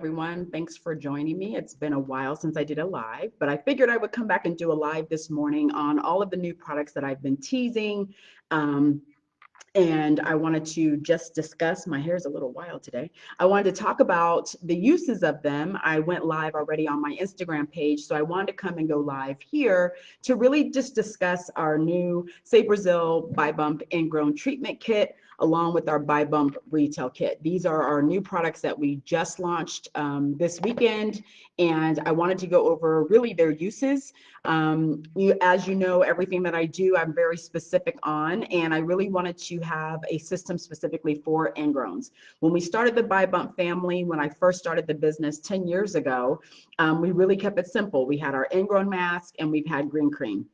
everyone. Thanks for joining me. It's been a while since I did a live, but I figured I would come back and do a live this morning on all of the new products that I've been teasing. And I wanted to just discuss, my hair's a little wild today. I wanted to talk about the uses of them. I went live already on my Instagram page, so I wanted to come and go live here to really just discuss our new Say Brazil By Bump Ingrown Treatment Kit, along with our By Bump Retail Kit. These are our new products that we just launched this weekend, and I wanted to go over really their uses. As you know, everything that I do, I'm very specific on, and I really wanted to have a system specifically for ingrowns. When we started the By Bump family, when I first started the business 10 years ago, we really kept it simple. We had our Ingrown Mask and we've had Green Cream.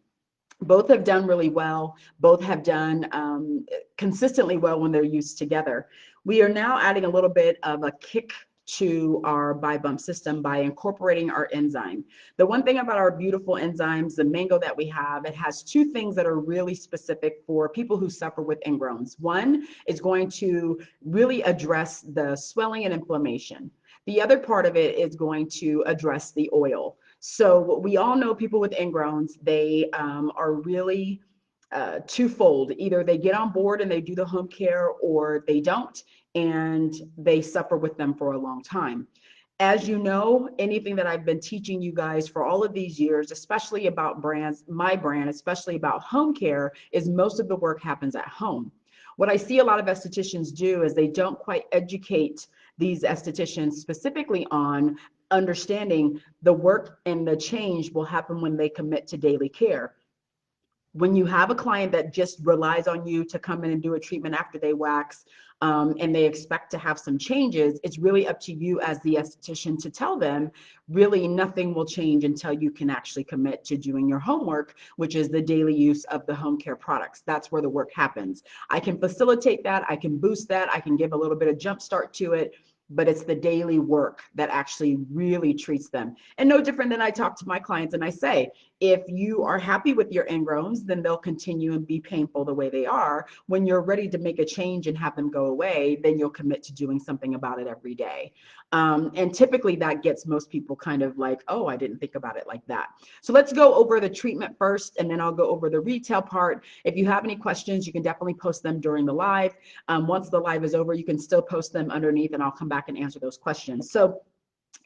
Both have done really well. Both have done consistently well when they're used together. We are now adding a little bit of a kick to our By Bump system by incorporating our enzyme. The one thing about our beautiful enzymes, the mango that we have, it has two things that are really specific for people who suffer with ingrowns. One is going to really address the swelling and inflammation. The other part of it is going to address the oil. So we all know people with ingrowns, they are really twofold. Either they get on board and they do the home care, or they don't, and they suffer with them for a long time. As you know, anything that I've been teaching you guys for all of these years, especially about brands, my brand, especially about home care, is most of the work happens at home. What I see a lot of estheticians do is they don't quite educate these estheticians specifically on understanding the work and the change will happen when they commit to daily care. When you have a client that just relies on you to come in and do a treatment after they wax, and they expect to have some changes, it's really up to you as the esthetician to tell them really nothing will change until you can actually commit to doing your homework, which is the daily use of the home care products. That's where the work happens. I can facilitate that, I can boost that, I can give a little bit of jump start to it, but it's the daily work that actually really treats them. And no different than I talk to my clients and I say, if you are happy with your ingrowns, then they'll continue and be painful the way they are. When you're ready to make a change and have them go away, then you'll commit to doing something about it every day. And typically that gets most people kind of like, oh, I didn't think about it like that. So let's go over the treatment first, and then I'll go over the retail part. If you have any questions, you can definitely post them during the live. Once the live is over, you can still post them underneath and I'll come back and answer those questions. So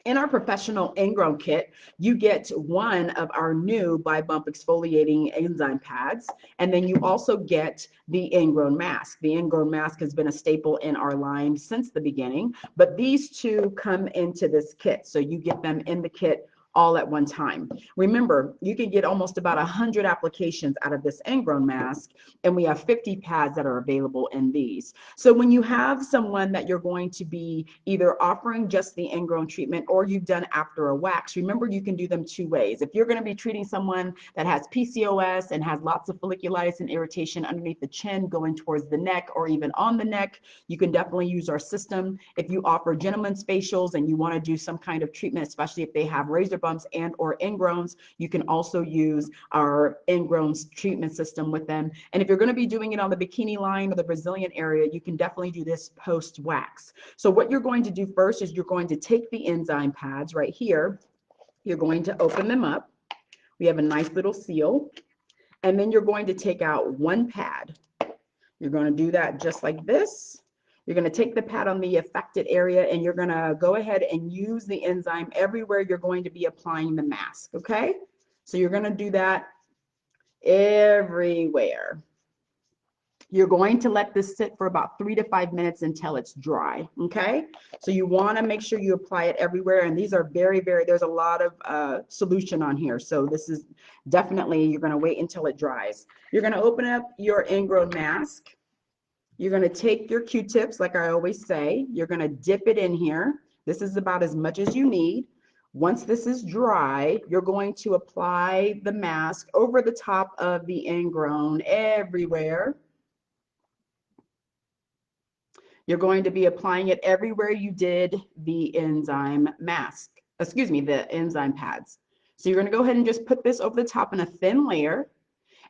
in our professional Ingrown Kit, you get one of our new By Bump exfoliating enzyme pads, and then you also get the Ingrown Mask. The Ingrown Mask has been a staple in our line since the beginning, but these two come into this kit, so you get them in the kit all at one time. Remember, you can get almost about 100 applications out of this Ingrown Mask, and we have 50 pads that are available in these. So when you have someone that you're going to be either offering just the ingrown treatment or you've done after a wax, remember you can do them two ways. If you're going to be treating someone that has PCOS and has lots of folliculitis and irritation underneath the chin going towards the neck or even on the neck, you can definitely use our system. If you offer gentlemen's facials and you want to do some kind of treatment, especially if they have razor bumps and or ingrowns, you can also use our ingrowns treatment system with them. And if you're going to be doing it on the bikini line or the Brazilian area, you can definitely do this post wax. So what you're going to do first is you're going to take the enzyme pads right here. You're going to open them up. We have a nice little seal. And then you're going to take out one pad. You're going to do that just like this. You're going to take the pad on the affected area and you're going to go ahead and use the enzyme everywhere you're going to be applying the mask, okay? So you're going to do that everywhere. You're going to let this sit for about 3 to 5 minutes until it's dry, okay? So you want to make sure you apply it everywhere, and these are very, there's a lot of solution on here. So this is definitely, you're going to wait until it dries. You're going to open up your Ingrown Mask. You're going to take your Q-tips, like I always say. You're going to dip it in here. This is about as much as you need. Once this is dry, you're going to apply the mask over the top of the ingrown everywhere. You're going to be applying it everywhere you did the enzyme mask, excuse me, the enzyme pads. So you're going to go ahead and just put this over the top in a thin layer.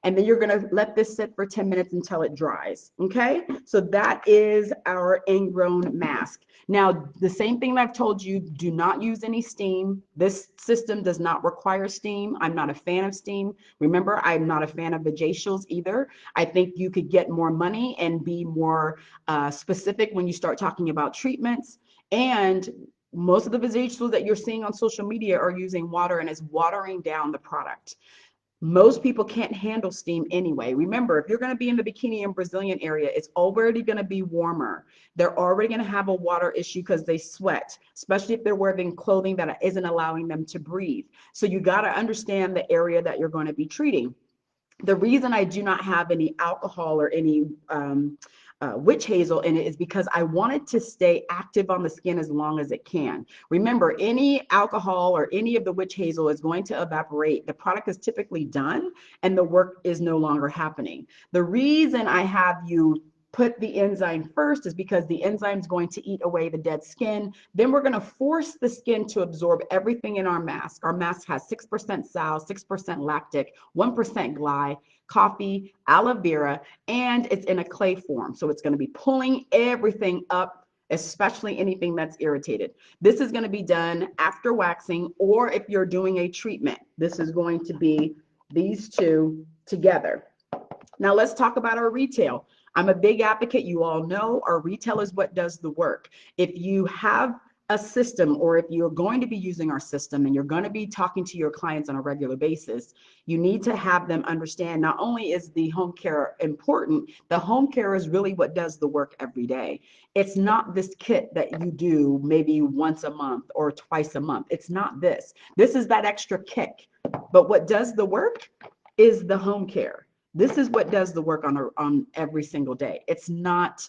And then you're going to let this sit for 10 minutes until it dries. Okay. So that is our ingrown mask. Now, the same thing that I've told you, do not use any steam. This system does not require steam. I'm not a fan of steam. Remember, I'm not a fan of vajacials either. I think you could get more money and be more specific when you start talking about treatments. And most of the vajacials that you're seeing on social media are using water, and it's watering down the product. Most people can't handle steam anyway. Remember, if you're going to be in the bikini and Brazilian area, it's already going to be warmer. They're already going to have a water issue because they sweat, especially if they're wearing clothing that isn't allowing them to breathe. So you got to understand the area that you're going to be treating. The reason I do not have any alcohol or any witch hazel in it is because I want it to stay active on the skin as long as it can. Remember, any alcohol or any of the witch hazel is going to evaporate. The product is typically done and the work is no longer happening. The reason I have you put the enzyme first is because the enzyme is going to eat away the dead skin. Then we're going to force the skin to absorb everything in our mask. Our mask has 6% sal, 6% lactic, 1% gly, coffee, aloe vera, and it's in a clay form. So it's going to be pulling everything up, especially anything that's irritated. This is going to be done after waxing, or if you're doing a treatment. This is going to be these two together. Now let's talk about our retail. I'm a big advocate. You all know our retail is what does the work. If you have a system, or if you're going to be using our system and you're going to be talking to your clients on a regular basis, you need to have them understand not only is the home care important, the home care is really what does the work every day. It's not this kit that you do maybe once a month or twice a month. It's not this. This is that extra kick. But what does the work is the home care. This is what does the work on every single day. It's not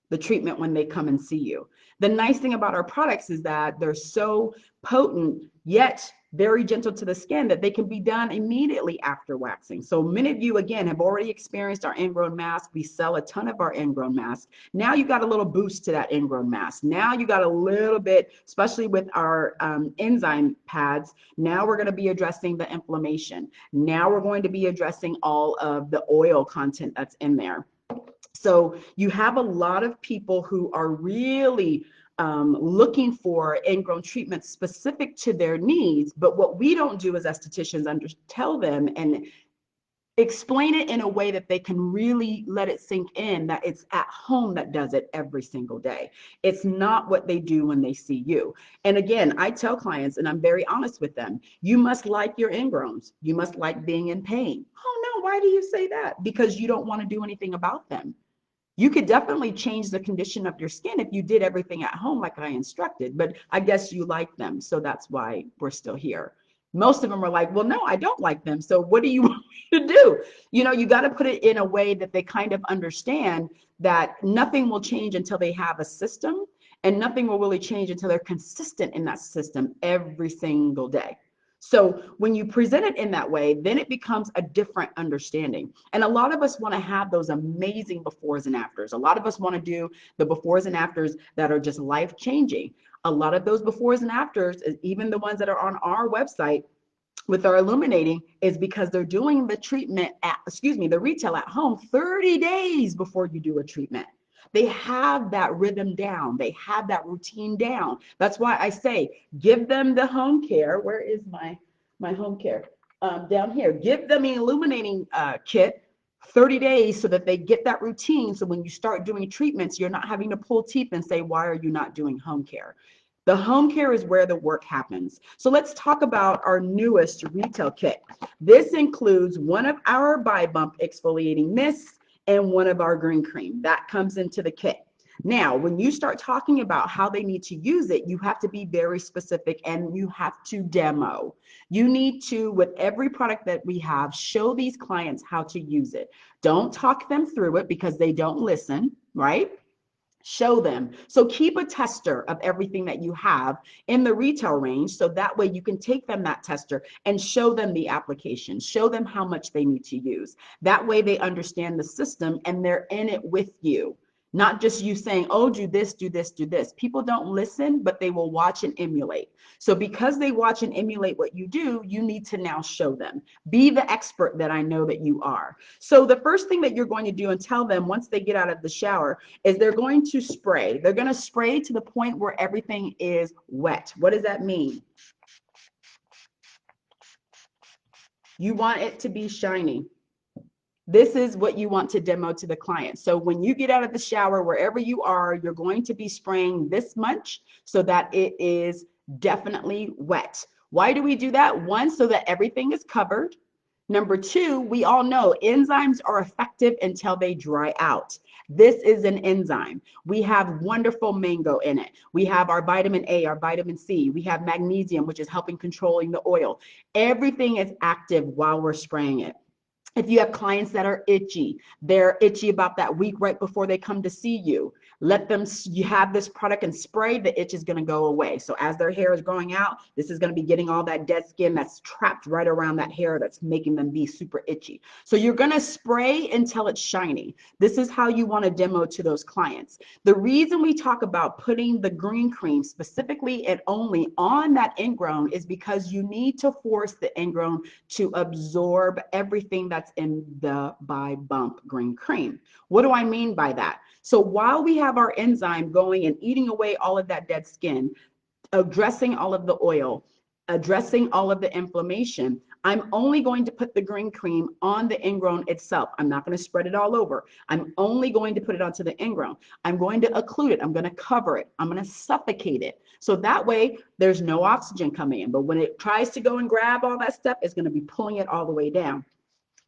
the treatment when they come and see you. The nice thing about our products is that they're so potent, yet very gentle to the skin, that they can be done immediately after waxing. So many of you, again, have already experienced our ingrown mask. We sell a ton of our ingrown mask. Now you got a little boost to that ingrown mask. Now you got a little bit, especially with our enzyme pads. Now we're going to be addressing the inflammation. Now we're going to be addressing all of the oil content that's in there. So you have a lot of people who are really looking for ingrown treatments specific to their needs. But what we don't do as estheticians, tell them and explain it in a way that they can really let it sink in, that it's at home that does it every single day. It's not what they do when they see you. And again, I tell clients, and I'm very honest with them, you must like your ingrowns. You must like being in pain. Oh no, why do you say that? Because you don't want to do anything about them. You could definitely change the condition of your skin if you did everything at home like I instructed, but I guess you like them, so that's why we're still here. Most of them are like, well, no, I don't like them, so what do you want me to do? You know, you got to put it in a way that they kind of understand that nothing will change until they have a system, and nothing will really change until they're consistent in that system every single day. So when you present it in that way, then it becomes a different understanding. And a lot of us want to have those amazing befores and afters. A lot of us want to do the befores and afters that are just life-changing. A lot of those befores and afters, even the ones that are on our website with our illuminating, is because they're doing the treatment at, the retail at home 30 days before you do a treatment. They have that rhythm down. They have that routine down. That's why I say, give them the home care. Where is my home care? Down here. Give them the illuminating kit 30 days so that they get that routine. So when you start doing treatments, you're not having to pull teeth and say, why are you not doing home care? The home care is where the work happens. So let's talk about our newest retail kit. This includes one of our Bi-Bump exfoliating mists and one of our green cream. That comes into the kit. Now, when you start talking about how they need to use it, you have to be very specific and you have to demo. You need to, with every product that we have, show these clients how to use it. Don't talk them through it because they don't listen, right? Show them. So keep a tester of everything that you have in the retail range, so that way you can take them that tester and show them the application, show them how much they need to use. That way they understand the system and they're in it with you. Not just you saying, oh, do this, do this, do this. People don't listen, but they will watch and emulate. So because they watch and emulate what you do, you need to now show them. Be the expert that I know that you are. So the first thing that you're going to do and tell them once they get out of the shower is they're going to spray. They're going to spray to the point where everything is wet. What does that mean? You want it to be shiny. This is what you want to demo to the client. So when you get out of the shower, wherever you are, you're going to be spraying this much so that it is definitely wet. Why do we do that? One, so that everything is covered. Number two, we all know enzymes are effective until they dry out. This is an enzyme. We have wonderful mango in it. We have our vitamin A, our vitamin C. We have magnesium, which is helping controlling the oil. Everything is active while we're spraying it. If you have clients that are itchy, they're itchy about that week right before they come to see you, let them, you have this product and spray, the itch is going to go away. So as their hair is growing out, this is going to be getting all that dead skin that's trapped right around that hair that's making them be super itchy. So you're going to spray until it's shiny. This is how you want to demo to those clients. The reason we talk about putting the green cream specifically and only on that ingrown is because you need to force the ingrown to absorb everything that's in the by bump green cream. What do I mean by that? So while we have our enzyme going and eating away all of that dead skin, addressing all of the oil, addressing all of the inflammation, I'm only going to put the green cream on the ingrown itself. I'm not going to spread it all over. I'm only going to put it onto the ingrown. I'm going to occlude it. I'm going to cover it. I'm going to suffocate it. So that way there's no oxygen coming in. But when it tries to go and grab all that stuff, it's going to be pulling it all the way down.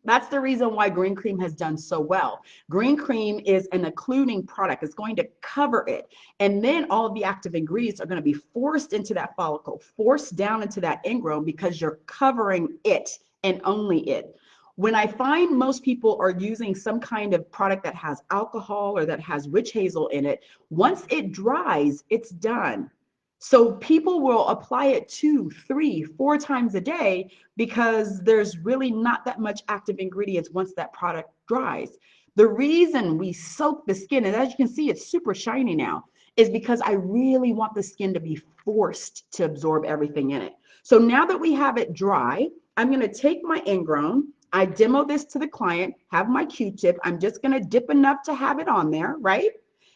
That's the reason why green cream has done so well. Green cream is an occluding product. It's going to cover it. And then all of the active ingredients are going to be forced into that follicle, forced down into that ingrown because you're covering it and only it. When I find most people are using some kind of product that has alcohol or that has witch hazel in it, once it dries, it's done. So people will apply it 2, 3, 4 times a day because there's really not that much active ingredients once that product dries. The reason we soak the skin, and as you can see, it's super shiny now, is because I really want the skin to be forced to absorb everything in it. So now that we have it dry, I'm going to take my ingrown. I demo this to the client, have my Q-tip. I'm just going to dip enough to have it on there, right?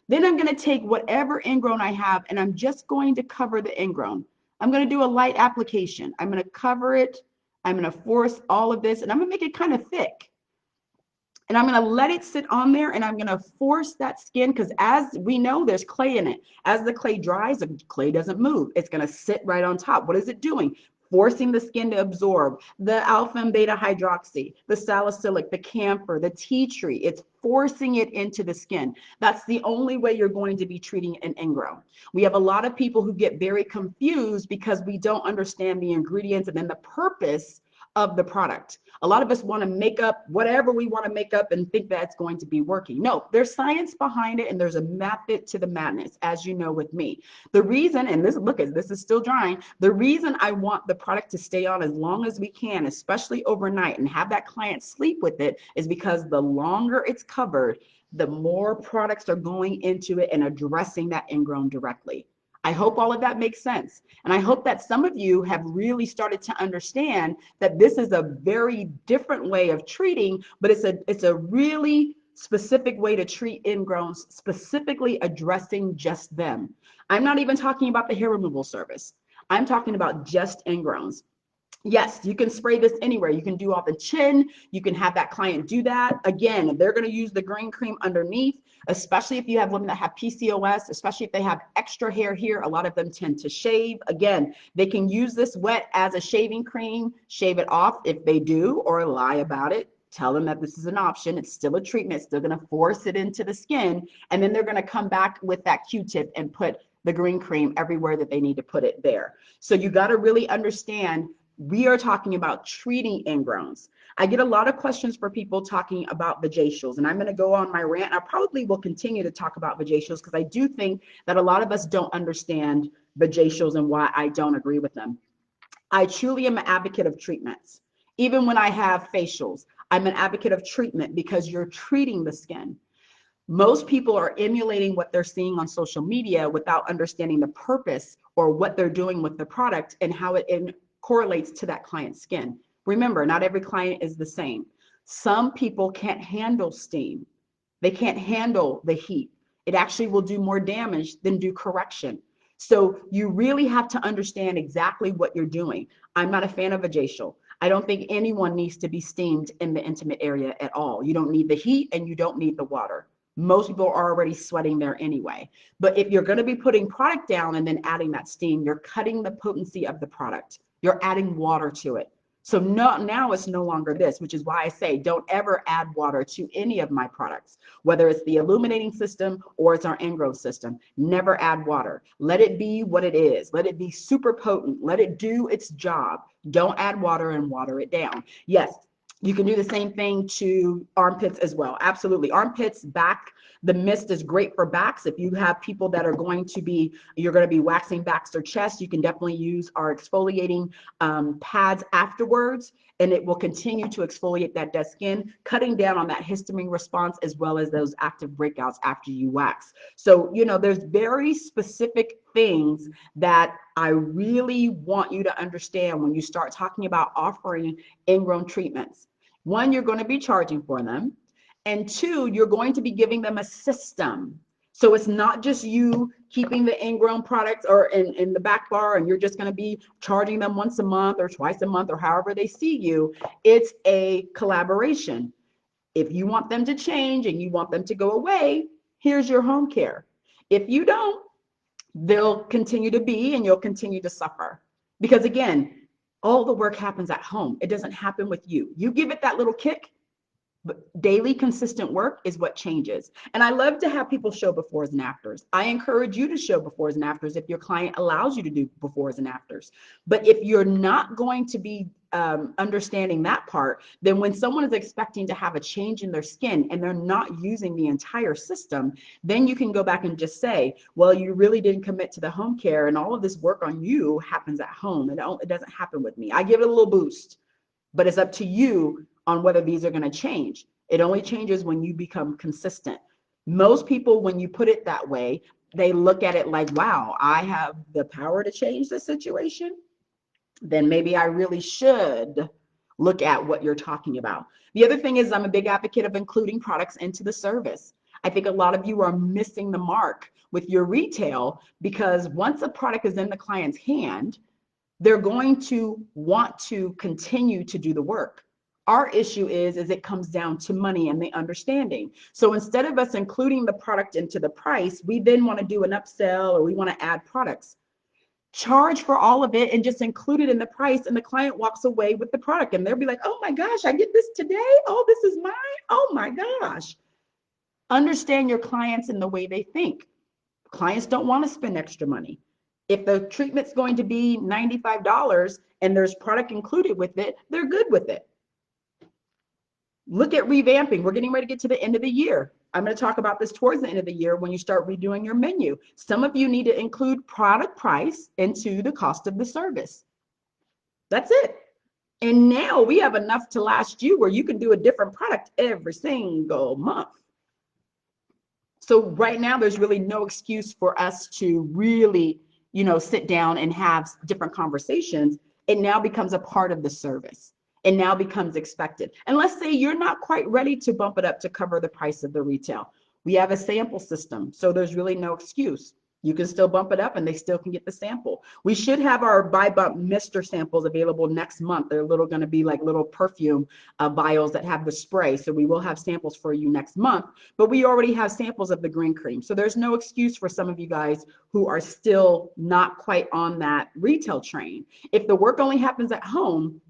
Then I'm going to take whatever ingrown I have and I'm just going to cover the ingrown. I'm going to do a light application. I'm going to cover it. I'm going to force all of this and I'm going to make it kind of thick. And I'm going to let it sit on there and I'm going to force that skin because as we know, there's clay in it. As the clay dries, the clay doesn't move. It's going to sit right on top. What is it doing? Forcing the skin to absorb the alpha and beta hydroxy, the salicylic, the camphor, the tea tree. It's forcing it into the skin. That's the only way you're going to be treating an ingrown. We have a lot of people who get very confused because we don't understand the ingredients and then the purpose of the product. A lot of us want to make up whatever we want to make up and think that's going to be working. No, there's science behind it and there's a method to the madness, as you know with me. The reason, and this, look, this is still drying, the reason I want the product to stay on as long as we can, especially overnight, and have that client sleep with it is because the longer it's covered, the more products are going into it and addressing that ingrown directly. I hope all of that makes sense. And I hope that some of you have really started to understand that this is a very different way of treating, but it's a really specific way to treat ingrowns, specifically addressing just them. I'm not even talking about the hair removal service. I'm talking about just ingrowns. Yes, you can spray this anywhere. You can do off the chin. You can have that client do that. Again, they're going to use the green cream underneath, especially if you have women that have PCOS, especially if they have extra hair here. A lot of them tend to shave. Again, they can use this wet as a shaving cream, shave it off if they do, or lie about it. Tell them that this is an option. It's still a treatment. It's still going to force it into the skin. And then they're going to come back with that Q-tip and put the green cream everywhere that they need to put it there. So you got to really understand we are talking about treating ingrowns. I get a lot of questions for people talking about vajacials, and I'm going to go on my rant. I probably will continue to talk about vajacials because I do think that a lot of us don't understand vajacials and why I don't agree with them. I truly am an advocate of treatments. Even when I have facials, I'm an advocate of treatment because you're treating the skin. Most people are emulating what they're seeing on social media without understanding the purpose or what they're doing with the product and how it correlates to that client's skin. Remember, not every client is the same. Some people can't handle steam. They can't handle the heat. It actually will do more damage than do correction. So you really have to understand exactly what you're doing. I'm not a fan of a facial. I don't think anyone needs to be steamed in the intimate area at all. You don't need the heat and you don't need the water. Most people are already sweating there anyway. But if you're going to be putting product down and then adding that steam, you're cutting the potency of the product. You're adding water to it. So now it's no longer this, which is why I say don't ever add water to any of my products, whether it's the illuminating system or it's our Ingrown system. Never add water. Let it be what it is. Let it be super potent. Let it do its job. Don't add water and water it down. Yes, you can do the same thing to armpits as well. Absolutely. Armpits, back, the mist is great for backs. If you have people that are you're going to be waxing backs or chest, you can definitely use our exfoliating pads afterwards, and it will continue to exfoliate that dead skin, cutting down on that histamine response as well as those active breakouts after you wax. So, there's very specific things that I really want you to understand when you start talking about offering ingrown treatments. One, you're going to be charging for them. And two, you're going to be giving them a system. So it's not just you keeping the ingrown products or in the back bar and you're just going to be charging them once a month or twice a month or however they see you. It's a collaboration. If you want them to change and you want them to go away, here's your home care. If you don't, they'll continue to be and you'll continue to suffer. Because again, all the work happens at home. It doesn't happen with you. You give it that little kick, but daily consistent work is what changes. And I love to have people show befores and afters. I encourage you to show befores and afters if your client allows you to do befores and afters. But if you're not going to be understanding that part, then when someone is expecting to have a change in their skin and they're not using the entire system, then you can go back and just say, well, you really didn't commit to the home care and all of this work on you happens at home. It doesn't happen with me. I give it a little boost, but it's up to you on whether these are going to change. It only changes when you become consistent. Most people, when you put it that way, they look at it like, wow, I have the power to change the situation. Then maybe I really should look at what you're talking about. The other thing is I'm a big advocate of including products into the service. I think a lot of you are missing the mark with your retail because once a product is in the client's hand, they're going to want to continue to do the work. Our issue is it comes down to money and the understanding. So instead of us including the product into the price, we then want to do an upsell or we want to add products. Charge for all of it and just include it in the price, and the client walks away with the product and they'll be like, oh my gosh, I get this today. Oh, this is mine. Oh my gosh. Understand your clients and the way they think. Clients don't want to spend extra money. If the treatment's going to be $95 and there's product included with it, they're good with it. Look at revamping. We're getting ready to get to the end of the year. I'm going to talk about this towards the end of the year when you start redoing your menu. Some of you need to include product price into the cost of the service. That's it. And now we have enough to last you where you can do a different product every single month. So right now, there's really no excuse for us to really, sit down and have different conversations. It now becomes a part of the service. It now becomes expected. And let's say you're not quite ready to bump it up to cover the price of the retail. We have a sample system, so there's really no excuse. You can still bump it up and they still can get the sample. We should have our Buy Bump Mister samples available next month. They're going to be like little perfume vials that have the spray. So we will have samples for you next month, but we already have samples of the green cream. So there's no excuse for some of you guys who are still not quite on that retail train. If the work only happens at home,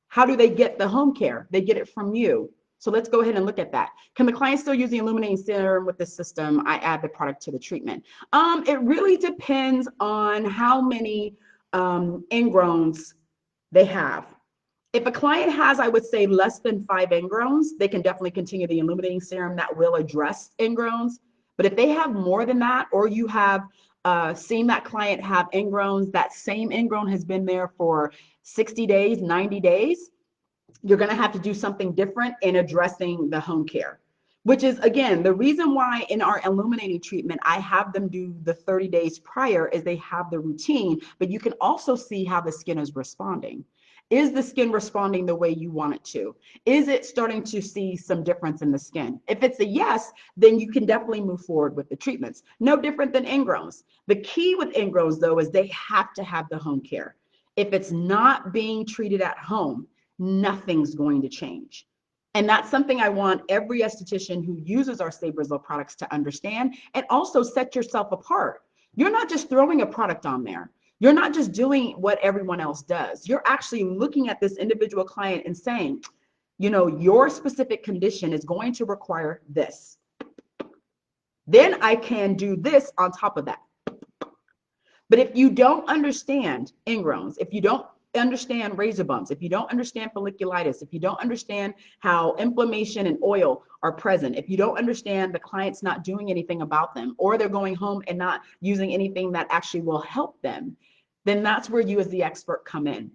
how do they get the home care? They get it from you. So let's go ahead and look at that. Can the client still use the illuminating serum with the system? I add the product to the treatment. It really depends on how many ingrowns they have. If a client has, I would say, less than 5 ingrowns, they can definitely continue the illuminating serum that will address ingrowns. But if they have more than that, or you have seen that client have ingrowns, that same ingrown has been there for 60 days, 90 days, you're going to have to do something different in addressing the home care. which is, again, the reason why in our illuminating treatment, I have them do the 30 days prior is they have the routine, but you can also see how the skin is responding. Is the skin responding the way you want it to? Is it starting to see some difference in the skin? If it's a yes, then you can definitely move forward with the treatments. No different than ingrowns. The key with ingrowns, though, is they have to have the home care. If it's not being treated at home, nothing's going to change. And that's something I want every esthetician who uses our Stay Brazil products to understand, and also set yourself apart. You're not just throwing a product on there. You're not just doing what everyone else does. You're actually looking at this individual client and saying, you know, your specific condition is going to require this. Then I can do this on top of that. But if you don't understand ingrowns, if you don't understand razor bumps, if you don't understand folliculitis, if you don't understand how inflammation and oil are present, if you don't understand the client's not doing anything about them, or they're going home and not using anything that actually will help them, then that's where you as the expert come in.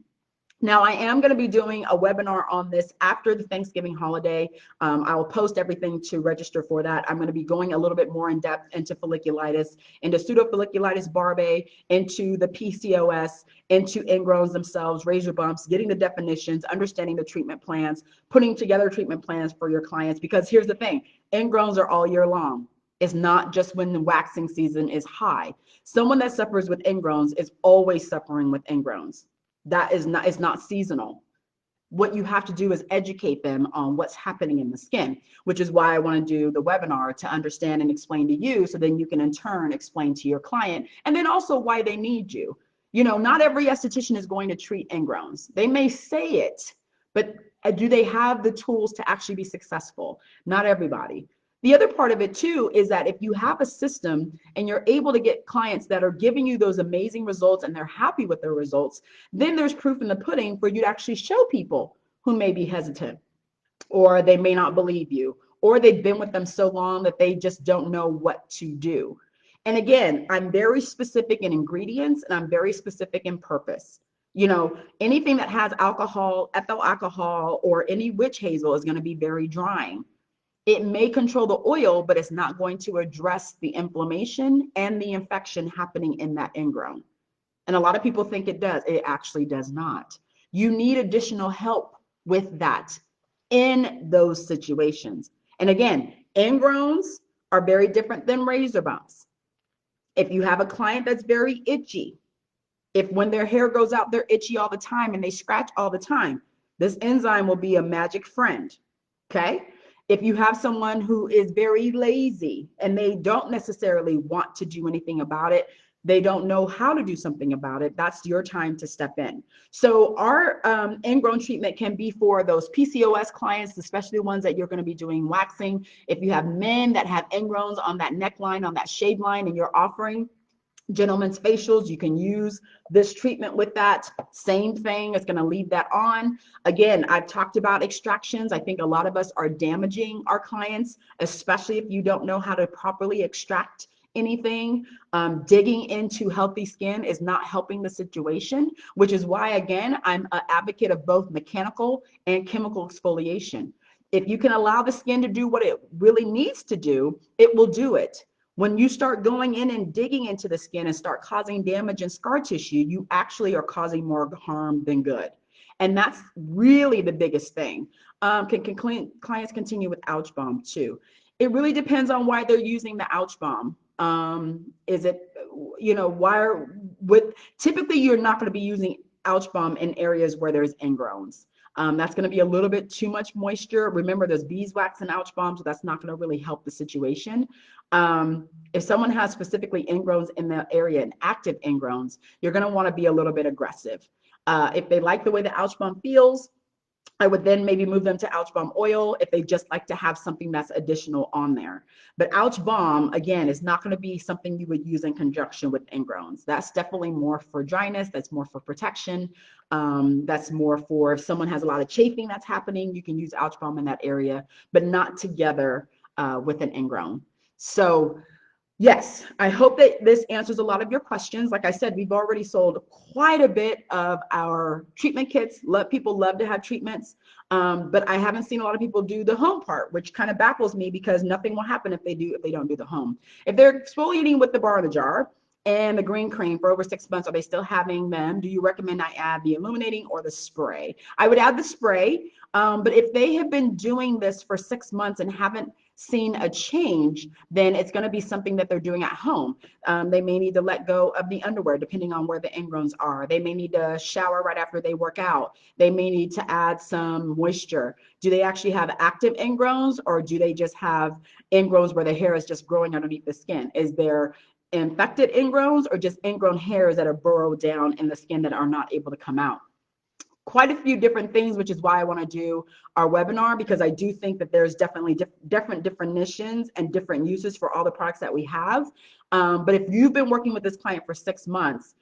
Now, I am going to be doing a webinar on this after the Thanksgiving holiday. I will post everything to register for that. I'm going to be going a little bit more in depth into folliculitis, into pseudofolliculitis barbae, into the PCOS, into ingrowns themselves, razor bumps, getting the definitions, understanding the treatment plans, putting together treatment plans for your clients. Because here's the thing, ingrowns are all year long. It's not just when the waxing season is high. Someone that suffers with ingrowns is always suffering with ingrowns. That is not, it's not seasonal. What you have to do is educate them on what's happening in the skin, which is why I want to do the webinar to understand and explain to you, so then you can in turn explain to your client, and then also why they need you. You know, not every esthetician is going to treat ingrowns. They may say it, but do they have the tools to actually be successful? Not everybody. The other part of it too is that if you have a system and you're able to get clients that are giving you those amazing results and they're happy with their results, then there's proof in the pudding for you to actually show people who may be hesitant, or they may not believe you, or they've been with them so long that they just don't know what to do. And again, I'm very specific in ingredients and I'm very specific in purpose. You know, anything that has alcohol, ethyl alcohol, or any witch hazel is going to be very drying. It may control the oil, but it's not going to address the inflammation and the infection happening in that ingrown. And a lot of people think it does. It actually does not. You need additional help with that in those situations. And again, ingrowns are very different than razor bumps. If you have a client that's very itchy, if when their hair goes out, they're itchy all the time and they scratch all the time, this enzyme will be a magic friend. Okay. If you have someone who is very lazy and they don't necessarily want to do anything about it, they don't know how to do something about it, that's your time to step in. So our ingrown treatment can be for those PCOS clients, especially ones that you're going to be doing waxing. If you have men that have ingrowns on that neckline, on that shade line, and you're offering gentlemen's facials, you can use this treatment with that. Same thing, it's going to leave that on. Again, I've talked about extractions. I think a lot of us are damaging our clients, especially if you don't know how to properly extract anything. Digging into healthy skin is not helping the situation, which is why, again, I'm an advocate of both mechanical and chemical exfoliation. If you can allow the skin to do what it really needs to do, it will do it. When you start going in and digging into the skin and start causing damage and scar tissue, you actually are causing more harm than good. And that's really the biggest thing. Can clients continue with ouch balm too? It really depends on why they're using the ouch balm. Is it, you know, typically you're not going to be using ouch balm in areas where there's ingrowns. That's going to be a little bit too much moisture. Remember, there's beeswax and ouch balm, so that's not going to really help the situation. If someone has specifically ingrowns in the area and active ingrowns, you're going to want to be a little bit aggressive. If they like the way the ouch balm feels, I would then maybe move them to ouch balm oil if they just like to have something that's additional on there. But ouch balm, again, is not going to be something you would use in conjunction with ingrowns. That's definitely more for dryness. That's more for protection. That's more for if someone has a lot of chafing that's happening, you can use ouch balm in that area, but not together with an ingrown. So Yes, I hope that this answers a lot of your questions. Like I said, we've already sold quite a bit of our treatment kits. People love to have treatments, but I haven't seen a lot of people do the home part, which kind of baffles me because nothing will happen if they don't do the home. If they're exfoliating with the bar in the jar and the green cream for over 6 months, are they still having them? Do you recommend I add the illuminating or the spray? I would add the spray, but if they have been doing this for 6 months and haven't seen a change, then it's going to be something that they're doing at home. They may need to let go of the underwear depending on where the ingrowns are. They may need to shower right after they work out. They may need to add some moisture. Do they actually have active ingrowns, or do they just have ingrowns where the hair is just growing underneath the skin? Is there infected ingrowns or just ingrown hairs that are burrowed down in the skin that are not able to come out? Quite a few different things, which is why I want to do our webinar, because I do think that there's definitely different definitions and different uses for all the products that we have. But if you've been working with this client for 6 months,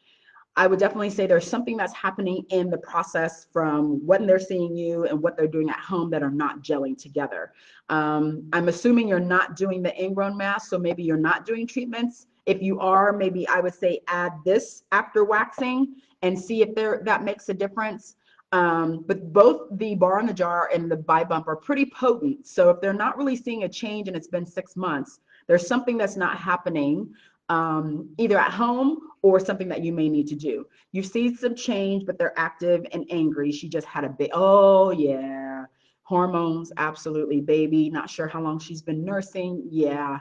I would definitely say there's something that's happening in the process from when they're seeing you and what they're doing at home that are not gelling together. I'm assuming you're not doing the ingrown mask, so maybe you're not doing treatments. If you are, maybe I would say add this after waxing and see if that makes a difference. But both the bar in the jar and the Bi Bump are pretty potent. So if they're not really seeing a change and it's been 6 months, there's something that's not happening, either at home or something that you may need to do. You've seen some change, but they're active and angry. She just had a bit. Oh yeah, hormones, absolutely, baby. Not sure how long she's been nursing. Yeah.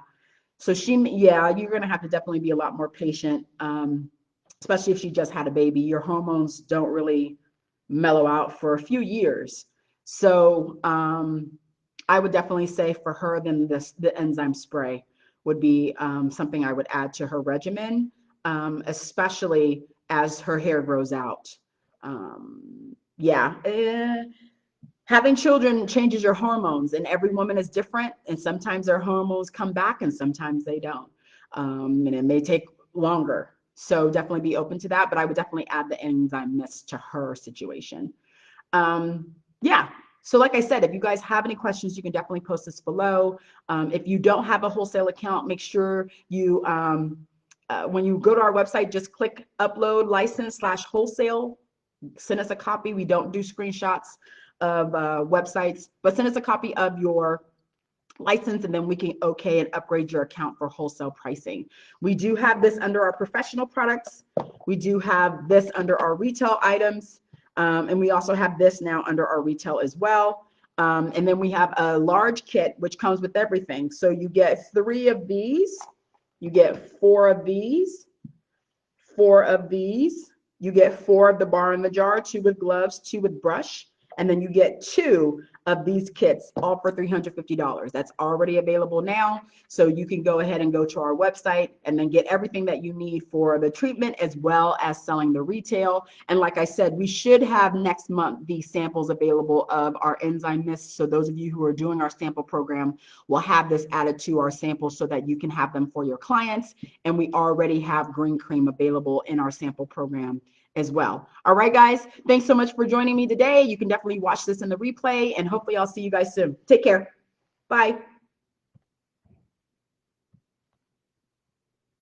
So you're gonna have to definitely be a lot more patient, especially if she just had a baby. Your hormones don't really mellow out for a few years. So I would definitely say for her, then the enzyme spray would be something I would add to her regimen, especially as her hair grows out. Yeah. Having children changes your hormones, and every woman is different, and sometimes their hormones come back and sometimes they don't, and it may take longer. So definitely be open to that, but I would definitely add the enzyme mist to her situation. Yeah, so like I said, if you guys have any questions, you can definitely post this below. If you don't have a wholesale account, make sure you when you go to our website, just click upload license/wholesale. Send us a copy. We don't do screenshots of websites, but send us a copy of your license, and then we can okay and upgrade your account for wholesale pricing. We do have this under our professional products. We do have this under our retail items, and we also have this now under our retail as well. And then we have a large kit which comes with everything. So you get 3 of these, you get 4 of these, 4 of these, you get 4 of the bar in the jar, 2 with gloves, 2 with brush, and then you get 2 of these kits, all for $350. That's already available now, so you can go ahead and go to our website and then get everything that you need for the treatment as well as selling the retail. And like I said, we should have next month the samples available of our enzyme mist, so those of you who are doing our sample program will have this added to our samples so that you can have them for your clients. And we already have green cream available in our sample program as well. All right, guys, thanks so much for joining me today. You can definitely watch this in the replay, and hopefully I'll see you guys soon. Take care. Bye.